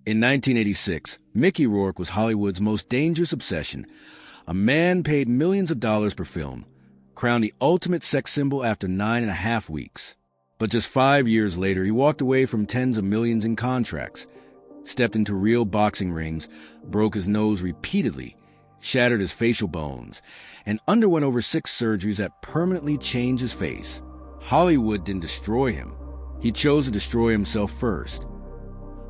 In 1986, Mickey Rourke was Hollywood's most dangerous obsession. A man paid millions of dollars per film, crowned the ultimate sex symbol after 9.5 weeks. But just 5 years later, he walked away from tens of millions in contracts, stepped into real boxing rings, broke his nose repeatedly, shattered his facial bones, and underwent over 6 surgeries that permanently changed his face. Hollywood didn't destroy him. He chose to destroy himself first.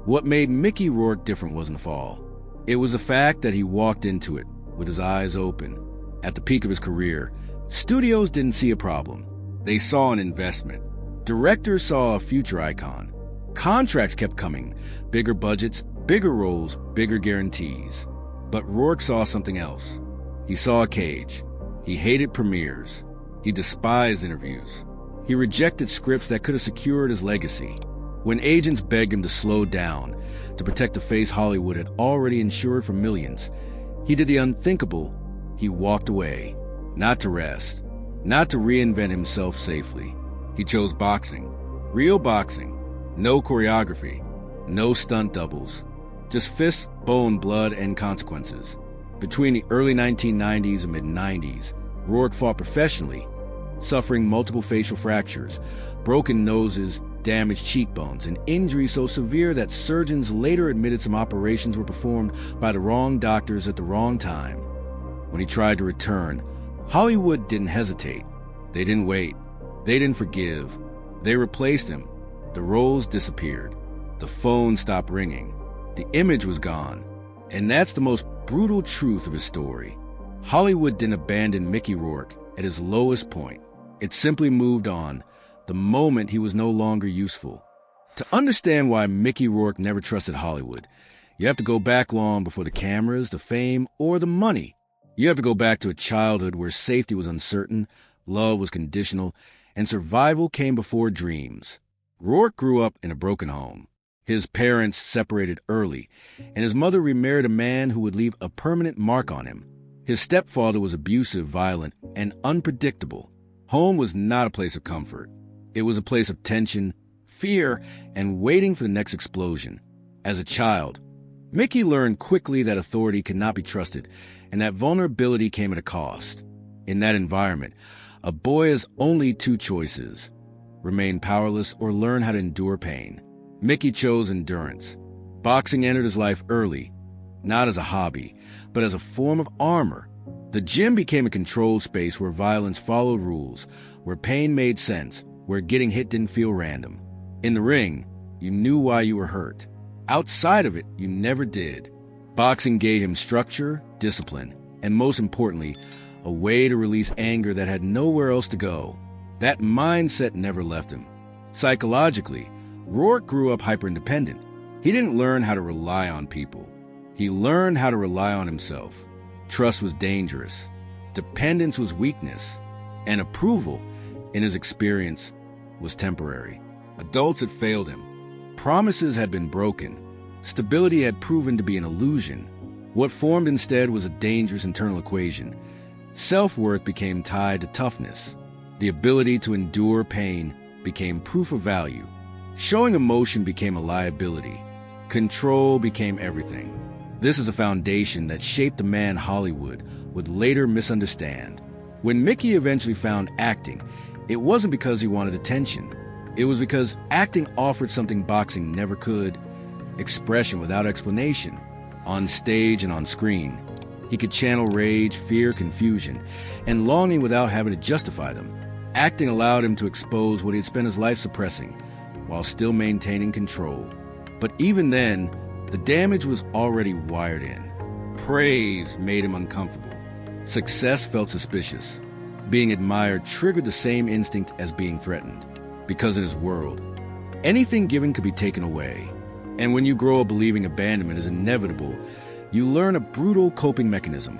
What made Mickey Rourke different wasn't the fall. It was the fact that he walked into it with his eyes open. At the peak of his career, studios didn't see a problem. They saw an investment. Directors saw a future icon. Contracts kept coming, bigger budgets, bigger roles, bigger guarantees. But Rourke saw something else. He saw a cage. He hated premieres. He despised interviews. He rejected scripts that could have secured his legacy. When agents begged him to slow down, to protect the face Hollywood had already insured for millions, he did the unthinkable. He walked away, not to rest, not to reinvent himself safely. He chose boxing, real boxing, no choreography, no stunt doubles, just fists, bone, blood, and consequences. Between the early 1990s and mid-90s, Rourke fought professionally, suffering multiple facial fractures, broken noses, damaged cheekbones, and injuries so severe that surgeons later admitted some operations were performed by the wrong doctors at the wrong time. When he tried to return, Hollywood didn't hesitate. They didn't wait. They didn't forgive. They replaced him. The roles disappeared. The phone stopped ringing. The image was gone. And that's the most brutal truth of his story. Hollywood didn't abandon Mickey Rourke at his lowest point. It simply moved on the moment he was no longer useful. To understand why Mickey Rourke never trusted Hollywood, you have to go back long before the cameras, the fame, or the money. You have to go back to a childhood where safety was uncertain, love was conditional, and survival came before dreams. Rourke grew up in a broken home. His parents separated early, and his mother remarried a man who would leave a permanent mark on him. His stepfather was abusive, violent, and unpredictable. Home was not a place of comfort. It was a place of tension, fear, and waiting for the next explosion. As a child, Mickey learned quickly that authority could not be trusted, and that vulnerability came at a cost. In that environment, a boy has only 2 choices: remain powerless or learn how to endure pain. Mickey chose endurance. Boxing entered his life early, not as a hobby, but as a form of armor. The gym became a controlled space where violence followed rules, where pain made sense, where getting hit didn't feel random. In the ring, you knew why you were hurt. Outside of it, you never did. Boxing gave him structure, discipline, and most importantly, a way to release anger that had nowhere else to go. That mindset never left him. Psychologically, Rourke grew up hyper-independent. He didn't learn how to rely on people. He learned how to rely on himself. Trust was dangerous. Dependence was weakness. And approval, in his experience, was temporary. Adults had failed him. Promises had been broken. Stability had proven to be an illusion. What formed instead was a dangerous internal equation. Self-worth became tied to toughness. The ability to endure pain became proof of value. Showing emotion became a liability. Control became everything. This is a foundation that shaped the man Hollywood would later misunderstand. When Mickey eventually found acting, it wasn't because he wanted attention. It was because acting offered something boxing never could: expression without explanation, on stage and on screen. He could channel rage, fear, confusion, and longing without having to justify them. Acting allowed him to expose what he had spent his life suppressing, while still maintaining control. But even then, the damage was already wired in. Praise made him uncomfortable. Success felt suspicious. Being admired triggered the same instinct as being threatened. Because in his world, anything given could be taken away. And when you grow up believing abandonment is inevitable, you learn a brutal coping mechanism: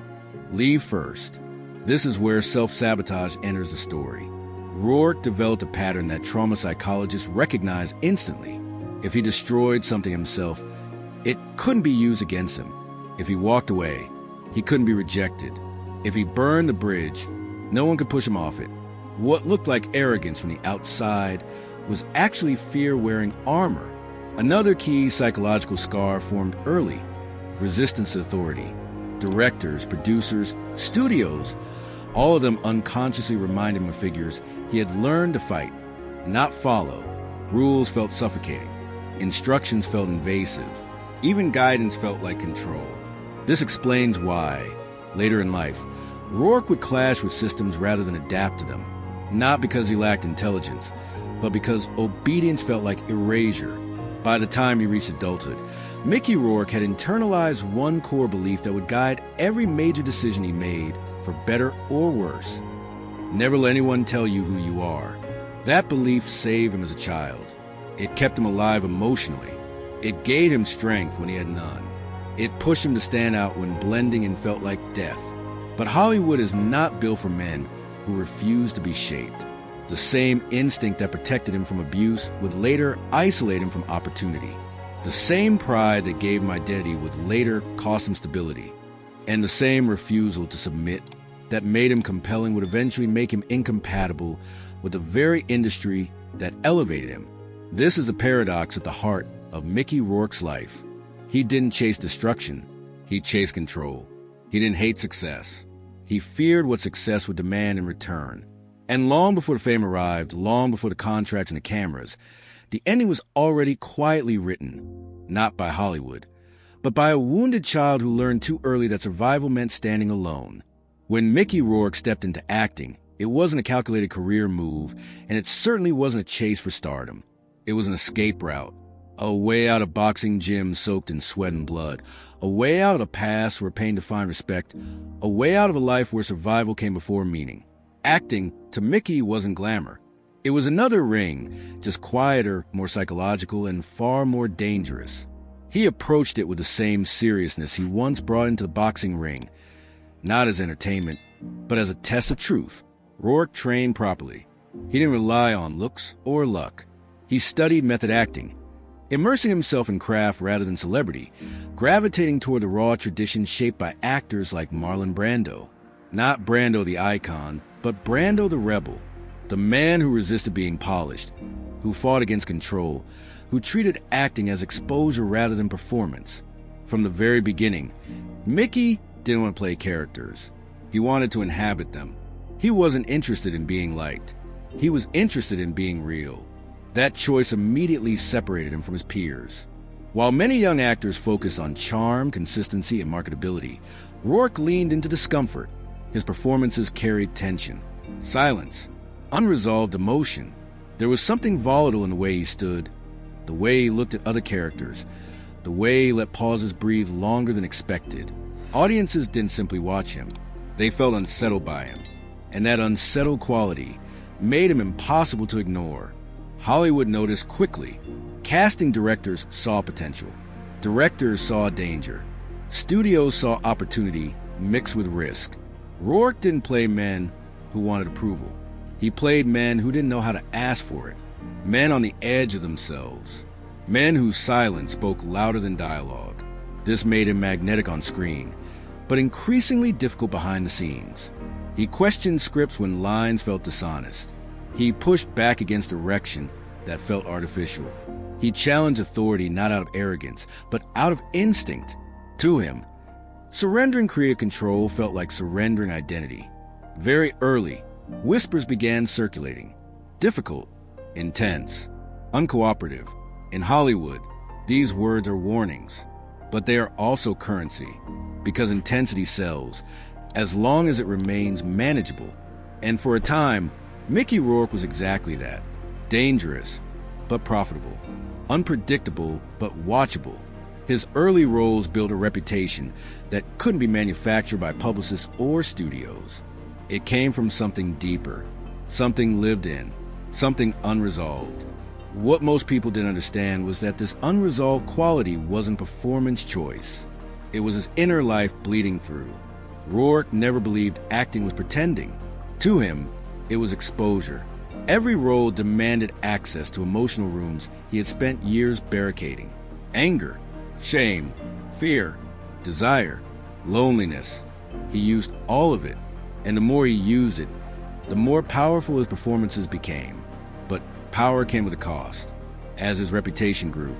leave first. This is where self-sabotage enters the story. Rourke developed a pattern that trauma psychologists recognized instantly. If he destroyed something himself, it couldn't be used against him. If he walked away, he couldn't be rejected. If he burned the bridge, no one could push him off it. What looked like arrogance from the outside was actually fear wearing armor, Another key psychological scar formed early: resistance to authority. Directors, producers, studios, all of them unconsciously reminded him of figures he had learned to fight, not follow. Rules felt suffocating. Instructions felt invasive. Even guidance felt like control. This explains why, later in life, Rourke would clash with systems rather than adapt to them, not because he lacked intelligence, but because obedience felt like erasure. By the time he reached adulthood, Mickey Rourke had internalized one core belief that would guide every major decision he made, for better or worse. Never let anyone tell you who you are. That belief saved him as a child. It kept him alive emotionally. It gave him strength when he had none. It pushed him to stand out when blending in felt like death. But Hollywood is not built for men who refuse to be shaped. The same instinct that protected him from abuse would later isolate him from opportunity. The same pride that gave him identity would later cost him stability. And the same refusal to submit that made him compelling would eventually make him incompatible with the very industry that elevated him. This is the paradox at the heart of Mickey Rourke's life. He didn't chase destruction, he chased control. He didn't hate success. He feared what success would demand in return. And long before the fame arrived, long before the contracts and the cameras, the ending was already quietly written, not by Hollywood, but by a wounded child who learned too early that survival meant standing alone. When Mickey Rourke stepped into acting, it wasn't a calculated career move, and it certainly wasn't a chase for stardom. It was an escape route, a way out of boxing gyms soaked in sweat and blood, a way out of a past where pain defined respect, a way out of a life where survival came before meaning. Acting, to Mickey, wasn't glamour. It was another ring, just quieter, more psychological, and far more dangerous. He approached it with the same seriousness he once brought into the boxing ring, not as entertainment, but as a test of truth. Rourke trained properly. He didn't rely on looks or luck. He studied method acting, immersing himself in craft rather than celebrity, gravitating toward the raw tradition shaped by actors like Marlon Brando. Not Brando the icon, but Brando the rebel, the man who resisted being polished, who fought against control, who treated acting as exposure rather than performance. From the very beginning, Mickey didn't want to play characters. He wanted to inhabit them. He wasn't interested in being liked. He was interested in being real. That choice immediately separated him from his peers. While many young actors focus on charm, consistency, and marketability, Rourke leaned into discomfort. His performances carried tension, silence, unresolved emotion. There was something volatile in the way he stood, the way he looked at other characters, the way he let pauses breathe longer than expected. Audiences didn't simply watch him. They felt unsettled by him. And that unsettled quality made him impossible to ignore. Hollywood noticed quickly. Casting directors saw potential. Directors saw danger. Studios saw opportunity mixed with risk. Rourke didn't play men who wanted approval. He played men who didn't know how to ask for it. Men on the edge of themselves. Men whose silence spoke louder than dialogue. This made him magnetic on screen, but increasingly difficult behind the scenes. He questioned scripts when lines felt dishonest. He pushed back against direction that felt artificial. He challenged authority not out of arrogance, but out of instinct. To him, surrendering creative control felt like surrendering identity. Very early, whispers began circulating. Difficult, intense, uncooperative. In Hollywood, these words are warnings, but they are also currency, because intensity sells, as long as it remains manageable. And for a time, Mickey Rourke was exactly that. Dangerous, but profitable. Unpredictable, but watchable. His early roles built a reputation that couldn't be manufactured by publicists or studios. It came from something deeper, something lived in, something unresolved. What most people didn't understand was that this unresolved quality wasn't performance choice. It was his inner life bleeding through. Rourke never believed acting was pretending. To him, it was exposure. Every role demanded access to emotional rooms he had spent years barricading. Anger, shame, fear, desire, loneliness. He used all of it, and the more he used it, the more powerful his performances became. But power came with a cost. As his reputation grew,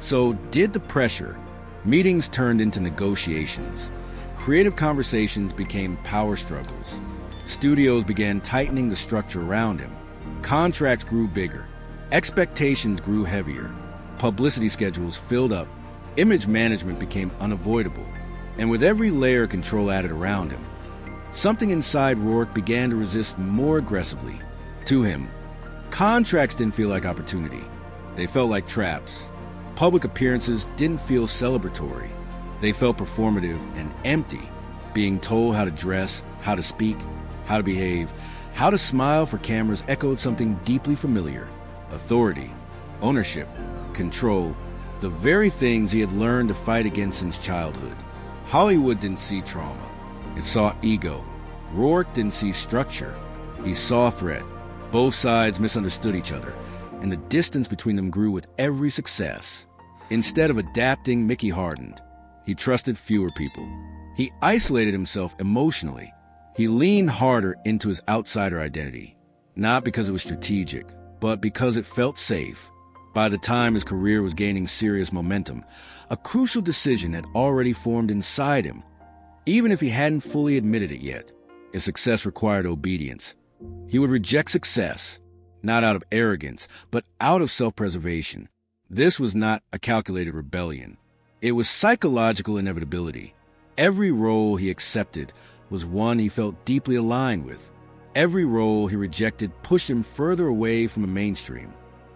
So did the pressure. Meetings turned into negotiations. Creative conversations became power struggles. Studios began tightening the structure around him. Contracts grew bigger. Expectations grew heavier. Publicity schedules filled up. Image management became unavoidable. And with every layer of control added around him, something inside Rourke began to resist more aggressively. To him, contracts didn't feel like opportunity. They felt like traps. Public appearances didn't feel celebratory. They felt performative and empty. Being told how to dress, how to speak, how to behave, how to smile for cameras echoed something deeply familiar. Authority, ownership, control, the very things he had learned to fight against since childhood. Hollywood didn't see trauma. It saw ego. Rourke didn't see structure. He saw threat. Both sides misunderstood each other, and the distance between them grew with every success. Instead of adapting, Mickey hardened. He trusted fewer people. He isolated himself emotionally. He leaned harder into his outsider identity, not because it was strategic, but because it felt safe. By the time his career was gaining serious momentum, a crucial decision had already formed inside him, even if he hadn't fully admitted it yet. If success required obedience, he would reject success, not out of arrogance, but out of self-preservation. This was not a calculated rebellion. It was psychological inevitability. Every role he accepted was one he felt deeply aligned with. Every role he rejected pushed him further away from the mainstream.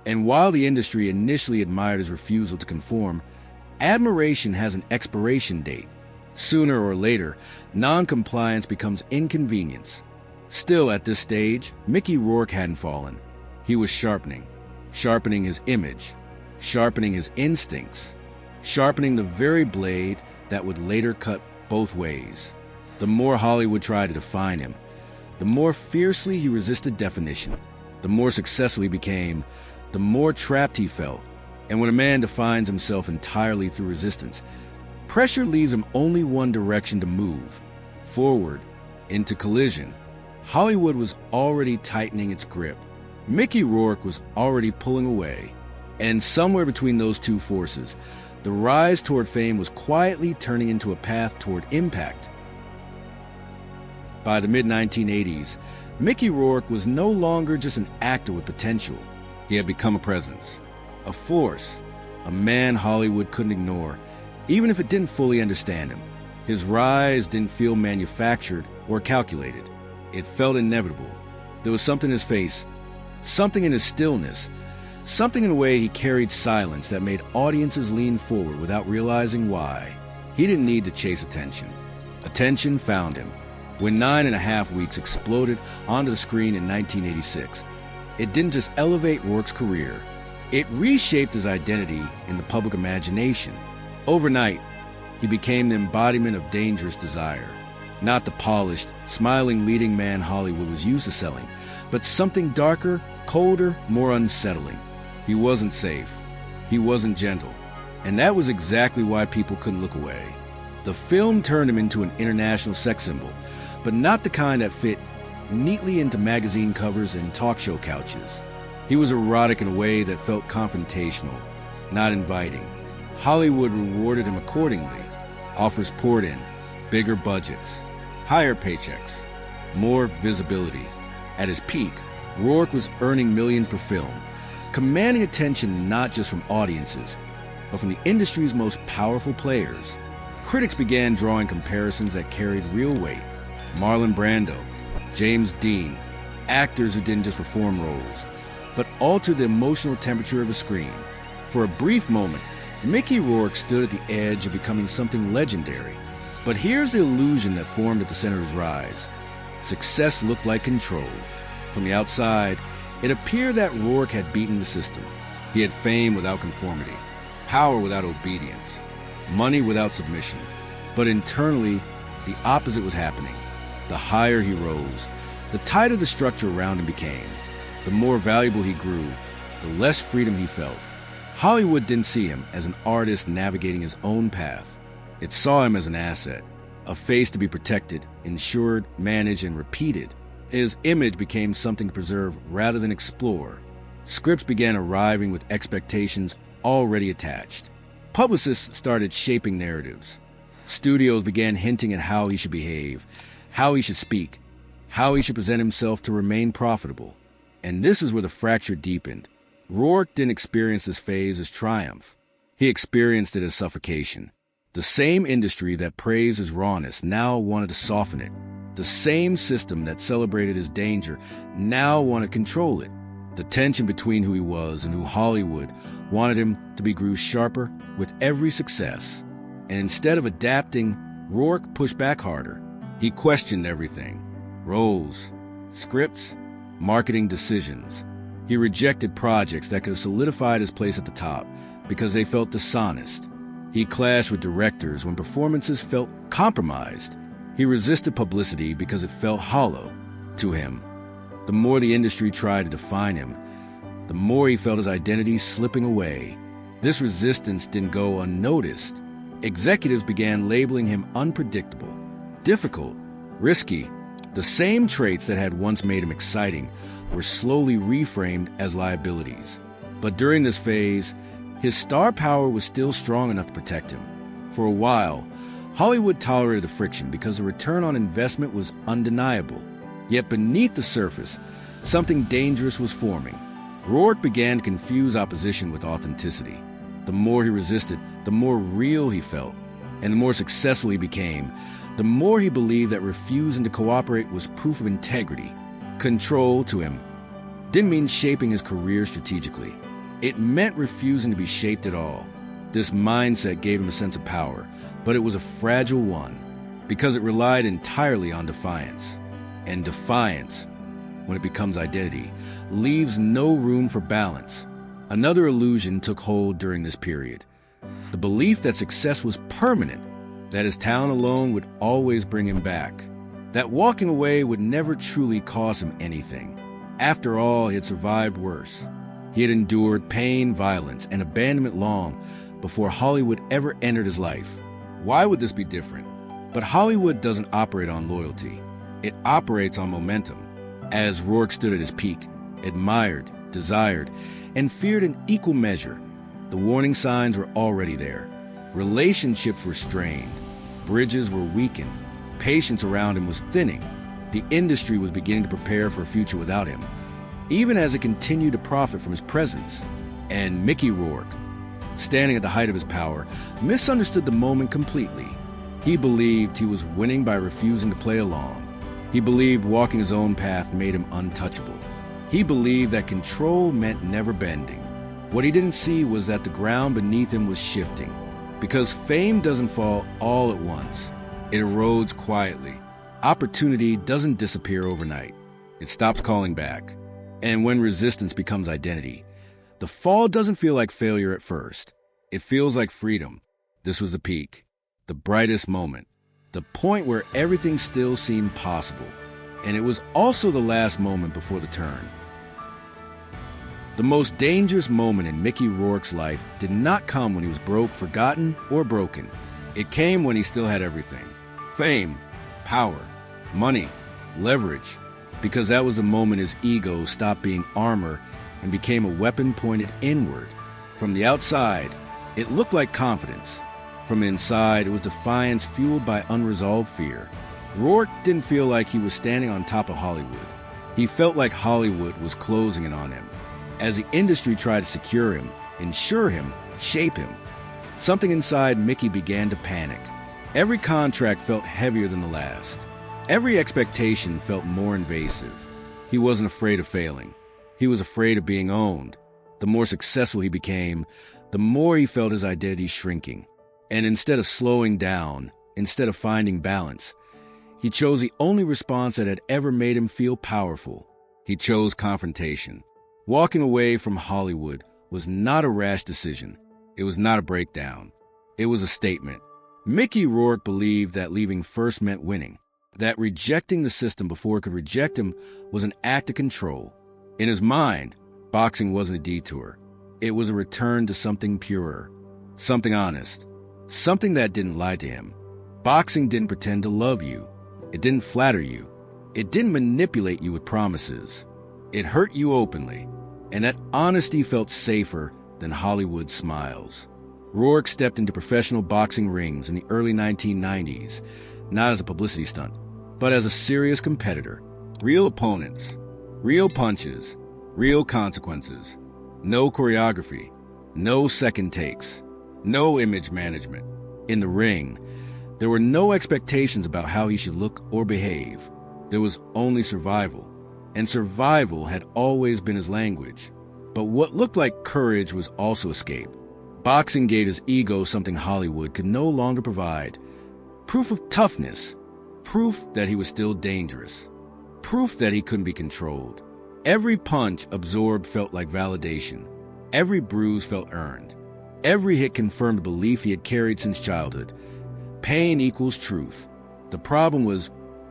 And while the industry initially admired his refusal to conform, admiration has an expiration date. Sooner or later, non-compliance becomes inconvenience. Still, at this stage, Mickey Rourke hadn't fallen. He was sharpening his image, sharpening his instincts, sharpening the very blade that would later cut both ways. The more Hollywood tried to define him, the more fiercely he resisted definition. The more successful he became, the more trapped he felt. And when a man defines himself entirely through resistance, pressure leaves him only one direction to move: forward, into collision. Hollywood was already tightening its grip. Mickey Rourke was already pulling away. And somewhere between those two forces, the rise toward fame was quietly turning into a path toward impact. By the mid-1980s, Mickey Rourke was no longer just an actor with potential. He had become a presence, a force, a man Hollywood couldn't ignore, even if it didn't fully understand him. His rise didn't feel manufactured or calculated. It felt inevitable. There was something in his face, something in his stillness, something in the way he carried silence that made audiences lean forward without realizing why. He didn't need to chase attention. Attention found him. When 9.5 Weeks exploded onto the screen in 1986, it didn't just elevate Rourke's career, it reshaped his identity in the public imagination. Overnight, he became the embodiment of dangerous desire. Not the polished, smiling leading man Hollywood was used to selling, but something darker, colder, more unsettling. He wasn't safe. He wasn't gentle. And that was exactly why people couldn't look away. The film turned him into an international sex symbol, but not the kind that fit neatly into magazine covers and talk show couches. He was erotic in a way that felt confrontational, not inviting. Hollywood rewarded him accordingly. Offers poured in, bigger budgets, higher paychecks, more visibility. At his peak, Rourke was earning millions per film, commanding attention not just from audiences, but from the industry's most powerful players. Critics began drawing comparisons that carried real weight. Marlon Brando, James Dean, actors who didn't just perform roles, but altered the emotional temperature of the screen. For a brief moment, Mickey Rourke stood at the edge of becoming something legendary. But here's the illusion that formed at the center of his rise. Success looked like control. From the outside, it appeared that Rourke had beaten the system. He had fame without conformity, power without obedience, money without submission. But internally, the opposite was happening. The higher he rose, the tighter the structure around him became. The more valuable he grew, the less freedom he felt. Hollywood didn't see him as an artist navigating his own path. It saw him as an asset, a face to be protected, insured, managed, and repeated. His image became something to preserve rather than explore. Scripts began arriving with expectations already attached. Publicists started shaping narratives. Studios began hinting at how he should behave, how he should speak, how he should present himself to remain profitable. And this is where the fracture deepened. Rourke didn't experience this phase as triumph. He experienced it as suffocation. The same industry that praised his rawness now wanted to soften it. The same system that celebrated his danger now wanted to control it. The tension between who he was and who Hollywood wanted him to be grew sharper with every success. And instead of adapting, Rourke pushed back harder. He questioned everything: roles, scripts, marketing decisions. He rejected projects that could have solidified his place at the top because they felt dishonest. He clashed with directors when performances felt compromised. He resisted publicity because it felt hollow to him. The more the industry tried to define him, the more he felt his identity slipping away. This resistance didn't go unnoticed. Executives began labeling him unpredictable, difficult, risky. The same traits that had once made him exciting were slowly reframed as liabilities. But during this phase, his star power was still strong enough to protect him. For a while, Hollywood tolerated the friction because the return on investment was undeniable. Yet beneath the surface, something dangerous was forming. Rourke began to confuse opposition with authenticity. The more he resisted, the more real he felt. And the more successful he became, the more he believed that refusing to cooperate was proof of integrity. Control, to him, didn't mean shaping his career strategically. It meant refusing to be shaped at all. This mindset gave him a sense of power, but it was a fragile one, because it relied entirely on defiance. And defiance, when it becomes identity, leaves no room for balance. Another illusion took hold during this period: the belief that success was permanent, that his talent alone would always bring him back, that walking away would never truly cost him anything. After all, he had survived worse. He had endured pain, violence, and abandonment long before Hollywood ever entered his life. Why would this be different? But Hollywood doesn't operate on loyalty. It operates on momentum. As Rourke stood at his peak, admired, desired, and feared in equal measure, the warning signs were already there. Relationships were strained. Bridges were weakened. Patience around him was thinning. The industry was beginning to prepare for a future without him, even as it continued to profit from his presence. And Mickey Rourke, standing at the height of his power, misunderstood the moment completely. He believed he was winning by refusing to play along. He believed walking his own path made him untouchable. He believed that control meant never bending. What he didn't see was that the ground beneath him was shifting. Because fame doesn't fall all at once. It erodes quietly. Opportunity doesn't disappear overnight. It stops calling back. And when resistance becomes identity, the fall doesn't feel like failure at first. It feels like freedom. This was the peak, the brightest moment, the point where everything still seemed possible. And it was also the last moment before the turn. The most dangerous moment in Mickey Rourke's life did not come when he was broke, forgotten, or broken. It came when he still had everything: fame, power, money, leverage. Because that was the moment his ego stopped being armor and became a weapon pointed inward. From the outside, it looked like confidence. From inside, it was defiance fueled by unresolved fear. Rourke didn't feel like he was standing on top of Hollywood. He felt like Hollywood was closing in on him. As the industry tried to secure him, ensure him, shape him, something inside Mickey began to panic. Every contract felt heavier than the last. Every expectation felt more invasive. He wasn't afraid of failing. He was afraid of being owned. The more successful he became, the more he felt his identity shrinking. And instead of slowing down, instead of finding balance, he chose the only response that had ever made him feel powerful. He chose confrontation. Walking away from Hollywood was not a rash decision. It was not a breakdown. It was a statement. Mickey Rourke believed that leaving first meant winning, that rejecting the system before it could reject him was an act of control. In his mind, boxing wasn't a detour. It was a return to something purer, something honest, something that didn't lie to him. Boxing didn't pretend to love you. It didn't flatter you. It didn't manipulate you with promises. It hurt you openly, and that honesty felt safer than Hollywood smiles. Rourke stepped into professional boxing rings in the early 1990s, not as a publicity stunt, but as a serious competitor. Real opponents, real punches, real consequences. No choreography, no second takes, no image management. In the ring, there were no expectations about how he should look or behave. There was only survival, and survival had always been his language. But what looked like courage was also escape. Boxing gave his ego something Hollywood could no longer provide. Proof of toughness, proof that he was still dangerous, proof that he couldn't be controlled. Every punch absorbed felt like validation. Every bruise felt earned. Every hit confirmed a belief he had carried since childhood. Pain equals truth. The problem was,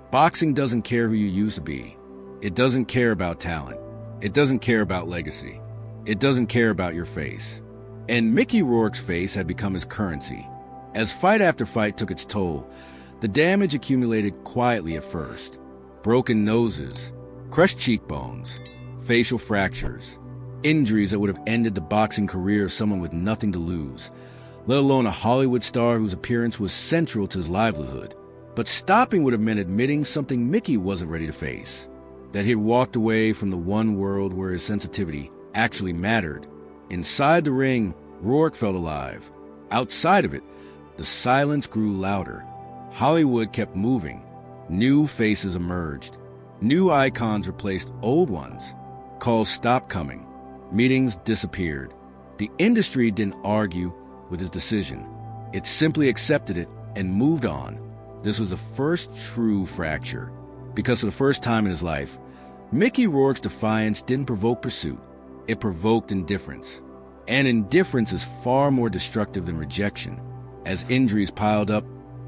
boxing doesn't care who you used to be. It doesn't care about talent. It doesn't care about legacy. It doesn't care about your face. And Mickey Rourke's face had become his currency. As fight after fight took its toll, the damage accumulated quietly at first. Broken noses, crushed cheekbones, facial fractures, injuries that would have ended the boxing career of someone with nothing to lose, let alone a Hollywood star whose appearance was central to his livelihood. But stopping would have meant admitting something Mickey wasn't ready to face, that he had walked away from the one world where his sensitivity actually mattered. Inside the ring, Rourke felt alive. Outside of it, the silence grew louder. Hollywood kept moving. New faces emerged. New icons replaced old ones. Calls stopped coming. Meetings disappeared. The industry didn't argue with his decision. It simply accepted it and moved on. This was the first true fracture, because for the first time in his life, Mickey Rourke's defiance didn't provoke pursuit. It provoked indifference. And indifference is far more destructive than rejection. As injuries piled up,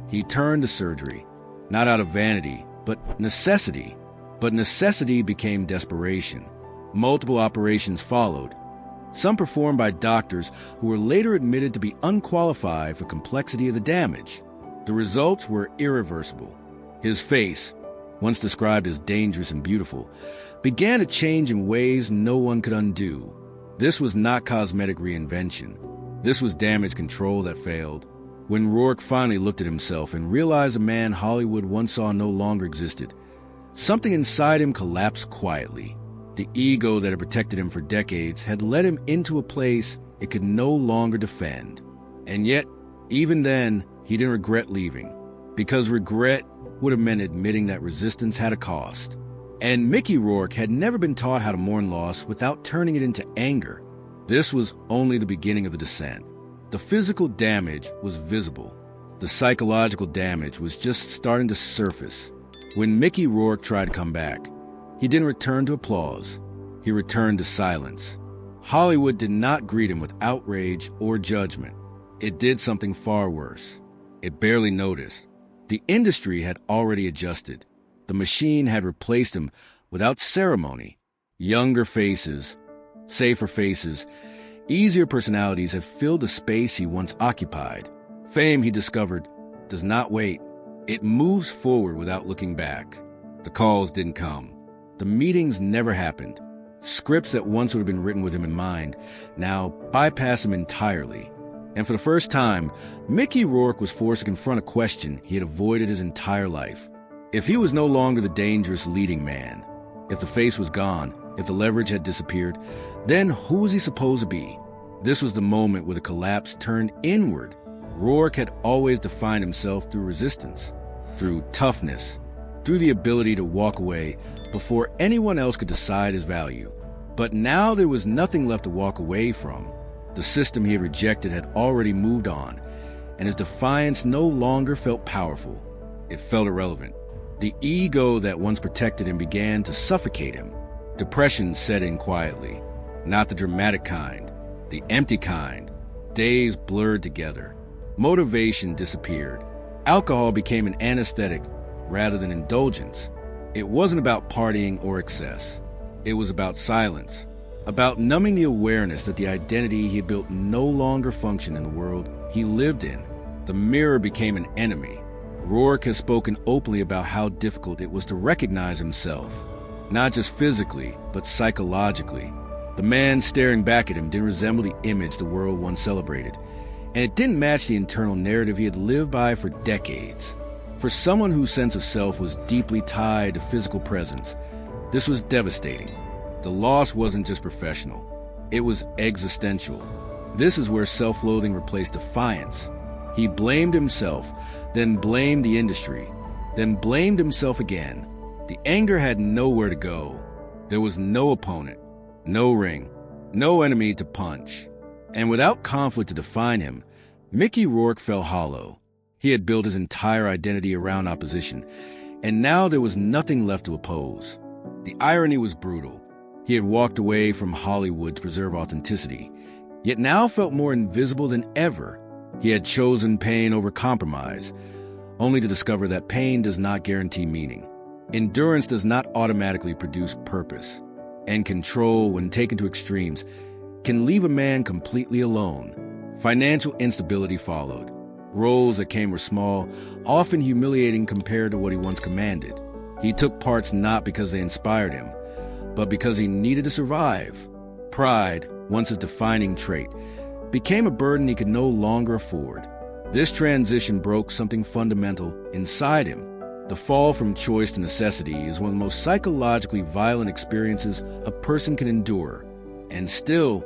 he turned to surgery, not out of vanity, but necessity. But necessity became desperation. Multiple operations followed, some performed by doctors who were later admitted to be unqualified for complexity of the damage. The results were irreversible. His face, once described as dangerous and beautiful, began to change in ways no one could undo. This was not cosmetic reinvention. This was damage control that failed. When Rourke finally looked at himself and realized a man Hollywood once saw no longer existed, something inside him collapsed quietly. The ego that had protected him for decades had led him into a place it could no longer defend. And yet, even then, he didn't regret leaving, because regret would have meant admitting that resistance had a cost. And Mickey Rourke had never been taught how to mourn loss without turning it into anger. This was only the beginning of the descent. The physical damage was visible. The psychological damage was just starting to surface. When Mickey Rourke tried to come back, he didn't return to applause. He returned to silence. Hollywood did not greet him with outrage or judgment. It did something far worse. It barely noticed. The industry had already adjusted. The machine had replaced him without ceremony. Younger faces, safer faces, easier personalities had filled the space he once occupied. Fame, he discovered, does not wait. It moves forward without looking back. The calls didn't come. The meetings never happened. Scripts that once would have been written with him in mind now bypass him entirely. And for the first time, Mickey Rourke was forced to confront a question he had avoided his entire life. If he was no longer the dangerous leading man, if the face was gone, if the leverage had disappeared, then who was he supposed to be? This was the moment where the collapse turned inward. Rourke had always defined himself through resistance, through toughness, through the ability to walk away before anyone else could decide his value. But now there was nothing left to walk away from. The system he had rejected had already moved on, and his defiance no longer felt powerful. It felt irrelevant. The ego that once protected him began to suffocate him. Depression set in quietly, not the dramatic kind, the empty kind. Days blurred together. Motivation disappeared. Alcohol became an anesthetic rather than indulgence. It wasn't about partying or excess. It was about silence, about numbing the awareness that the identity he had built no longer functioned in the world he lived in. The mirror became an enemy. Rourke has spoken openly about how difficult it was to recognize himself, not just physically, but psychologically. The man staring back at him didn't resemble the image the world once celebrated. and it didn't match the internal narrative he had lived by for decades. For someone whose sense of self was deeply tied to physical presence, this was devastating. The loss wasn't just professional, it was existential. This is where self-loathing replaced defiance. He blamed himself, then blamed the industry, then blamed himself again. The anger had nowhere to go. There was no opponent, no ring, no enemy to punch. And without conflict to define him, Mickey Rourke fell hollow. He had built his entire identity around opposition, and now there was nothing left to oppose. The irony was brutal. He had walked away from Hollywood to preserve authenticity, yet now felt more invisible than ever. He had chosen pain over compromise, only to discover that pain does not guarantee meaning. Endurance does not automatically produce purpose, and control, when taken to extremes, can leave a man completely alone. Financial instability followed. Roles that came were small, often humiliating compared to what he once commanded. He took parts not because they inspired him, but because he needed to survive. Pride, once his defining trait, became a burden he could no longer afford. This transition broke something fundamental inside him. The fall from choice to necessity is one of the most psychologically violent experiences a person can endure. And still,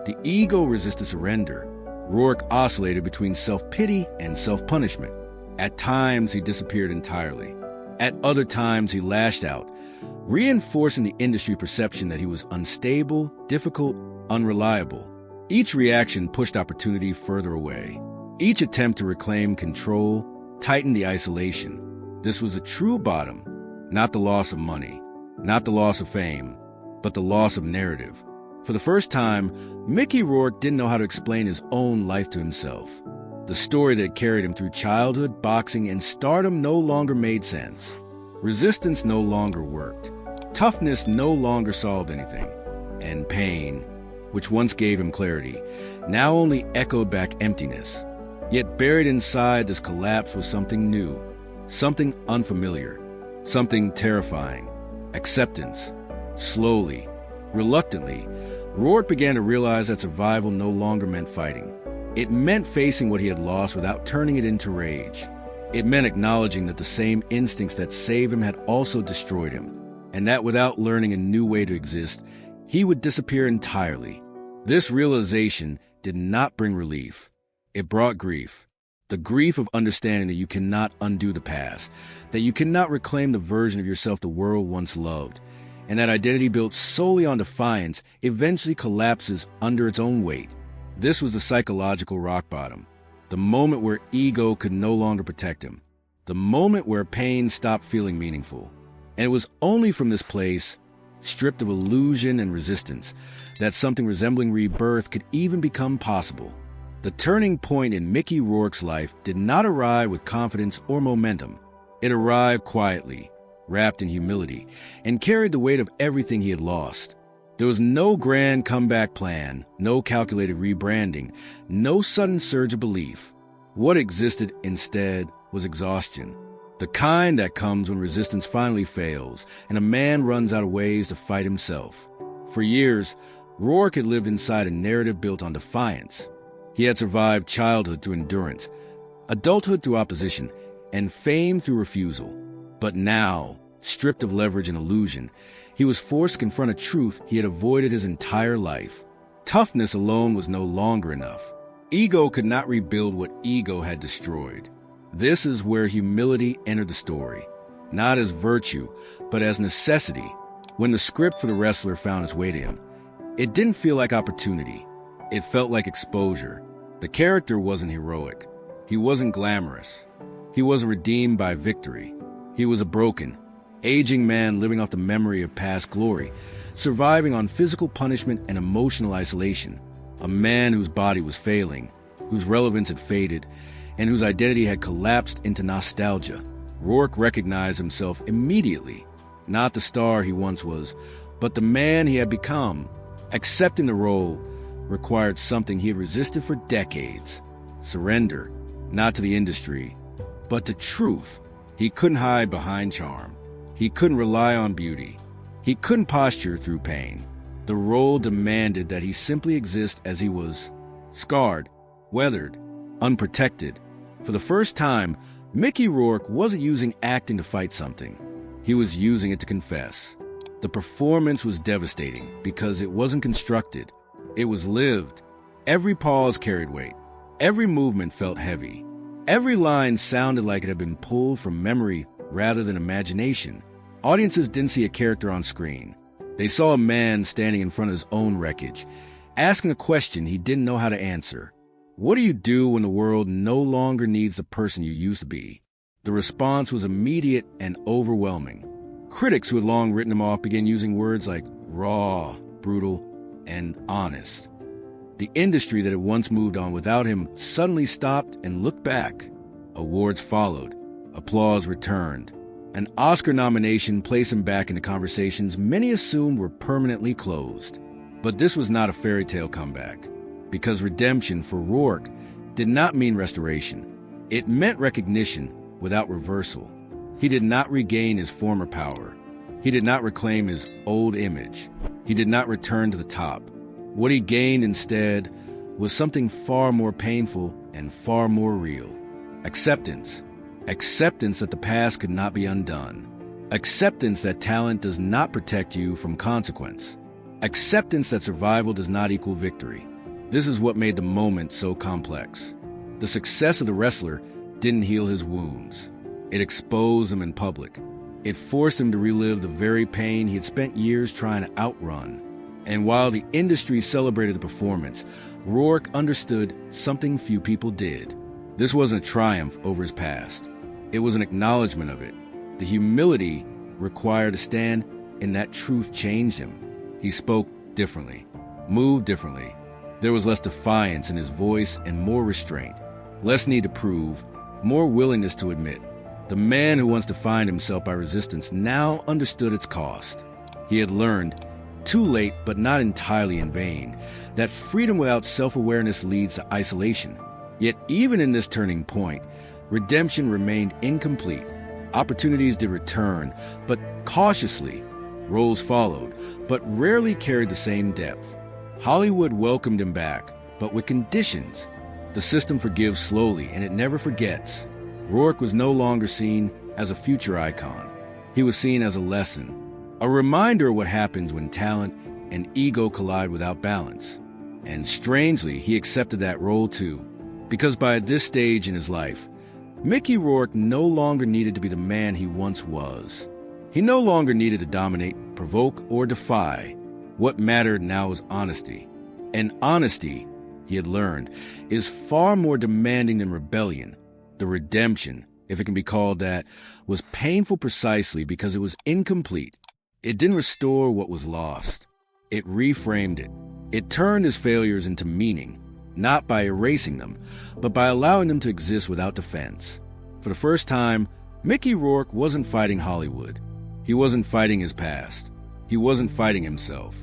the ego resisted surrender. Rourke oscillated between self-pity and self-punishment. At times, he disappeared entirely. At other times, he lashed out, reinforcing the industry perception that he was unstable, difficult, unreliable. Each reaction pushed opportunity further away. Each attempt to reclaim control tightened the isolation. This was a true bottom, not the loss of money, not the loss of fame, but the loss of narrative. For the first time, Mickey Rourke didn't know how to explain his own life to himself. The story that carried him through childhood, boxing, and stardom no longer made sense. Resistance no longer worked. Toughness no longer solved anything. And pain, which once gave him clarity, now only echoed back emptiness. Yet buried inside this collapse was something new, something unfamiliar, something terrifying. Acceptance. Slowly, reluctantly, Rourke began to realize that survival no longer meant fighting. It meant facing what he had lost without turning it into rage. It meant acknowledging that the same instincts that saved him had also destroyed him, and that without learning a new way to exist, he would disappear entirely. This realization did not bring relief. It brought grief. The grief of understanding that you cannot undo the past, that you cannot reclaim the version of yourself the world once loved, and that identity built solely on defiance eventually collapses under its own weight. This was the psychological rock bottom, the moment where ego could no longer protect him, the moment where pain stopped feeling meaningful. And it was only from this place, stripped of illusion and resistance, that something resembling rebirth could even become possible. The turning point in Mickey Rourke's life did not arrive with confidence or momentum. It arrived quietly, wrapped in humility, and carried the weight of everything he had lost. There was no grand comeback plan, no calculated rebranding, no sudden surge of belief. What existed instead was exhaustion, the kind that comes when resistance finally fails and a man runs out of ways to fight himself. For years, Rourke had lived inside a narrative built on defiance. He had survived childhood through endurance, adulthood through opposition, and fame through refusal. But now, stripped of leverage and illusion, he was forced to confront a truth he had avoided his entire life. Toughness alone was no longer enough. Ego could not rebuild what ego had destroyed. This is where humility entered the story, not as virtue, but as necessity. When the script for the wrestler found its way to him, it didn't feel like opportunity. It felt like exposure. The character wasn't heroic. He wasn't glamorous. He wasn't redeemed by victory. He was a broken, aging man living off the memory of past glory, surviving on physical punishment and emotional isolation. A man whose body was failing, whose relevance had faded, and whose identity had collapsed into nostalgia. Rourke recognized himself immediately, not the star he once was, but the man he had become. Accepting the role required something he had resisted for decades: surrender, not to the industry, but to truth. He couldn't hide behind charm. He couldn't rely on beauty. He couldn't posture through pain. The role demanded that he simply exist as he was, scarred, weathered, unprotected. For the first time, Mickey Rourke wasn't using acting to fight something. He was using it to confess. The performance was devastating because it wasn't constructed. It was lived. Every pause carried weight. Every movement felt heavy. Every line sounded like it had been pulled from memory rather than imagination. Audiences didn't see a character on screen. They saw a man standing in front of his own wreckage, asking a question he didn't know how to answer. What do you do when the world no longer needs the person you used to be? The response was immediate and overwhelming. Critics who had long written him off began using words like raw, brutal, and honest. The industry that had once moved on without him suddenly stopped and looked back. Awards followed. Applause returned. An Oscar nomination placed him back into conversations many assumed were permanently closed. But this was not a fairy tale comeback, because redemption for Rourke did not mean restoration. It meant recognition without reversal. He did not regain his former power. He did not reclaim his old image. He did not return to the top. What he gained instead was something far more painful and far more real. Acceptance. Acceptance that the past could not be undone. Acceptance that talent does not protect you from consequence. Acceptance that survival does not equal victory. This is what made the moment so complex. The success of the wrestler didn't heal his wounds. It exposed them in public. It forced him to relive the very pain he had spent years trying to outrun. And while the industry celebrated the performance, Rourke understood something few people did. This wasn't a triumph over his past. It was an acknowledgement of it. The humility required to stand in that truth changed him. He spoke differently, moved differently. There was less defiance in his voice and more restraint, less need to prove, more willingness to admit. The man who once defined himself by resistance now understood its cost. He had learned, too late but not entirely in vain, that freedom without self-awareness leads to isolation. Yet even in this turning point, redemption remained incomplete. Opportunities did return, but cautiously. Roles followed, but rarely carried the same depth. Hollywood welcomed him back, but with conditions. The system forgives slowly, and it never forgets. Rourke was no longer seen as a future icon. He was seen as a lesson, a reminder of what happens when talent and ego collide without balance. And strangely, he accepted that role too, because by this stage in his life, Mickey Rourke no longer needed to be the man he once was. He no longer needed to dominate, provoke, or defy. What mattered now was honesty. And honesty, he had learned, is far more demanding than rebellion. The redemption, if it can be called that, was painful precisely because it was incomplete. It didn't restore what was lost. It reframed it. It turned his failures into meaning, not by erasing them, but by allowing them to exist without defense. For the first time, Mickey Rourke wasn't fighting Hollywood. He wasn't fighting his past. He wasn't fighting himself.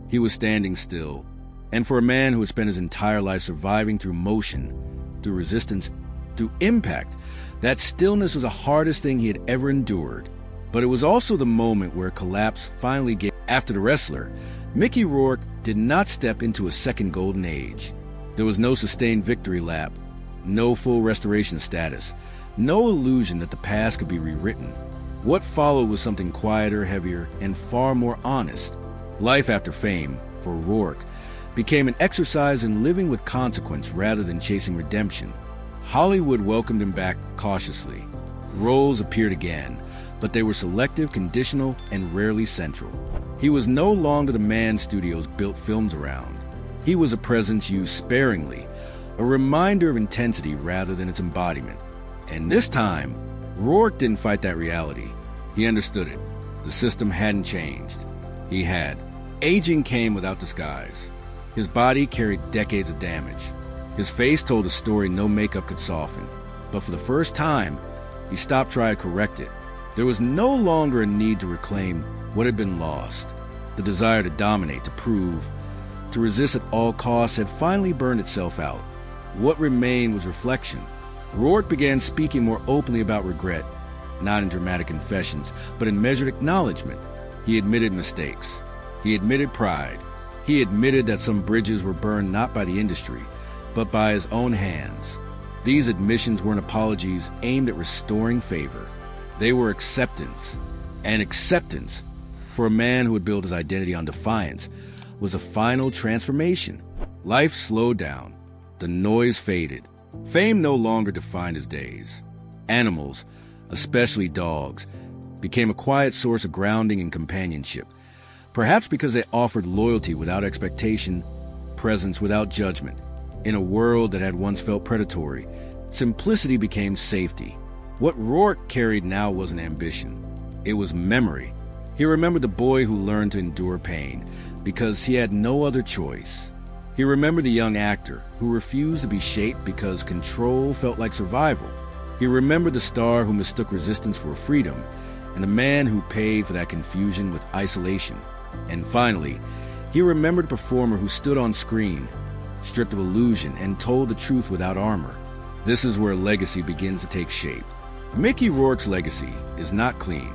He was standing still. And for a man who had spent his entire life surviving through motion, through resistance, through impact, that stillness was the hardest thing he had ever endured. But it was also the moment where collapse finally gave. After the wrestler, Mickey Rourke did not step into a second golden age. There was no sustained victory lap, no full restoration status, no illusion that the past could be rewritten. What followed was something quieter, heavier, and far more honest. Life after fame, for Rourke, became an exercise in living with consequence rather than chasing redemption. Hollywood welcomed him back cautiously. Roles appeared again, but they were selective, conditional, and rarely central. He was no longer the man studios built films around. He was a presence used sparingly, a reminder of intensity rather than its embodiment. And this time, Rourke didn't fight that reality. He understood it. The system hadn't changed. He had. Aging came without disguise. His body carried decades of damage. His face told a story no makeup could soften. But for the first time, he stopped trying to correct it. There was no longer a need to reclaim what had been lost. The desire to dominate, to prove, to resist at all costs had finally burned itself out. What remained was reflection. Rourke began speaking more openly about regret, not in dramatic confessions, but in measured acknowledgement. He admitted mistakes. He admitted pride. He admitted that some bridges were burned not by the industry, but by his own hands. These admissions weren't apologies aimed at restoring favor. They were acceptance. And acceptance, for a man who had built his identity on defiance, was a final transformation. Life slowed down. The noise faded. Fame no longer defined his days. Animals, especially dogs, became a quiet source of grounding and companionship, perhaps because they offered loyalty without expectation, presence without judgment. In a world that had once felt predatory, simplicity became safety. What Rourke carried now wasn't ambition. It was memory. He remembered the boy who learned to endure pain because he had no other choice. He remembered the young actor who refused to be shaped because control felt like survival. He remembered the star who mistook resistance for freedom, and the man who paid for that confusion with isolation. And finally, he remembered the performer who stood on screen, stripped of illusion, and told the truth without armor. This is where legacy begins to take shape. Mickey Rourke's legacy is not clean.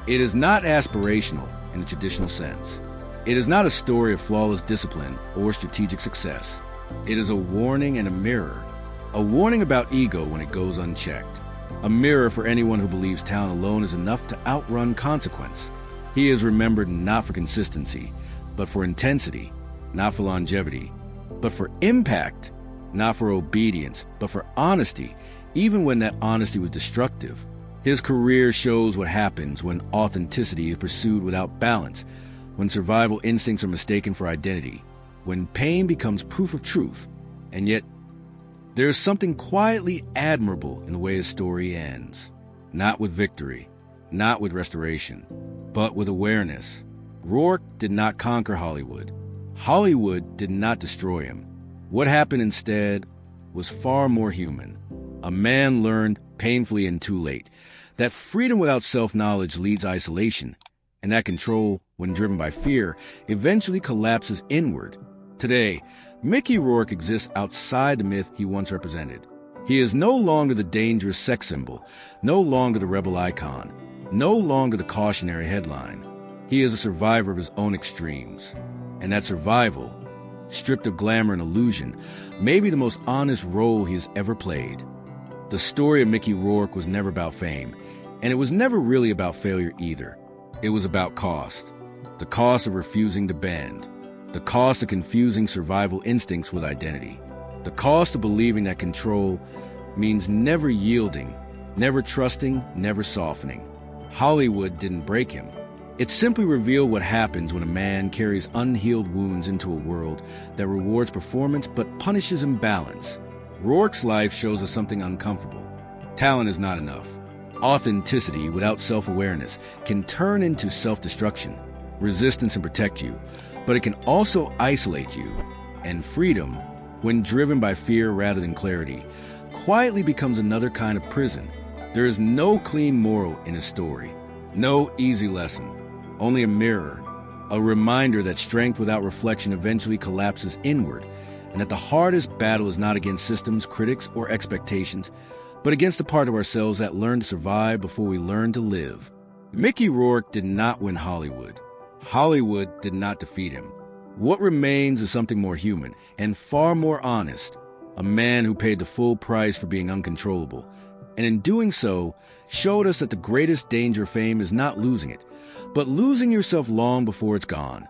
It is not aspirational in the traditional sense. It is not a story of flawless discipline or strategic success. It is a warning and a mirror. A warning about ego when it goes unchecked. A mirror for anyone who believes talent alone is enough to outrun consequence. He is remembered not for consistency, but for intensity, not for longevity, but for impact, not for obedience, but for honesty, even when that honesty was destructive. His career shows what happens when authenticity is pursued without balance, when survival instincts are mistaken for identity, when pain becomes proof of truth. And yet, there is something quietly admirable in the way his story ends. Not with victory, not with restoration, but with awareness. Rourke did not conquer Hollywood. Hollywood did not destroy him. What happened instead was far more human. A man learned, painfully and too late, that freedom without self-knowledge leads to isolation, and that control, when driven by fear, eventually collapses inward. Today, Mickey Rourke exists outside the myth he once represented. He is no longer the dangerous sex symbol, no longer the rebel icon, no longer the cautionary headline. He is a survivor of his own extremes. And that survival, stripped of glamour and illusion, may be the most honest role he has ever played. The story of Mickey Rourke was never about fame, and it was never really about failure either. It was about cost. The cost of refusing to bend. The cost of confusing survival instincts with identity. The cost of believing that control means never yielding, never trusting, never softening. Hollywood didn't break him. It simply revealed what happens when a man carries unhealed wounds into a world that rewards performance but punishes imbalance. Rourke's life shows us something uncomfortable. Talent is not enough. Authenticity without self-awareness can turn into self-destruction. Resistance can protect you, but it can also isolate you. And freedom, when driven by fear rather than clarity, quietly becomes another kind of prison. There is no clean moral in his story, no easy lesson, only a mirror, a reminder that strength without reflection eventually collapses inward, and that the hardest battle is not against systems, critics, or expectations, but against the part of ourselves that learned to survive before we learned to live. Mickey Rourke did not win Hollywood. Hollywood did not defeat him. What remains is something more human and far more honest, a man who paid the full price for being uncontrollable, and in doing so, showed us that the greatest danger of fame is not losing it, but losing yourself long before it's gone.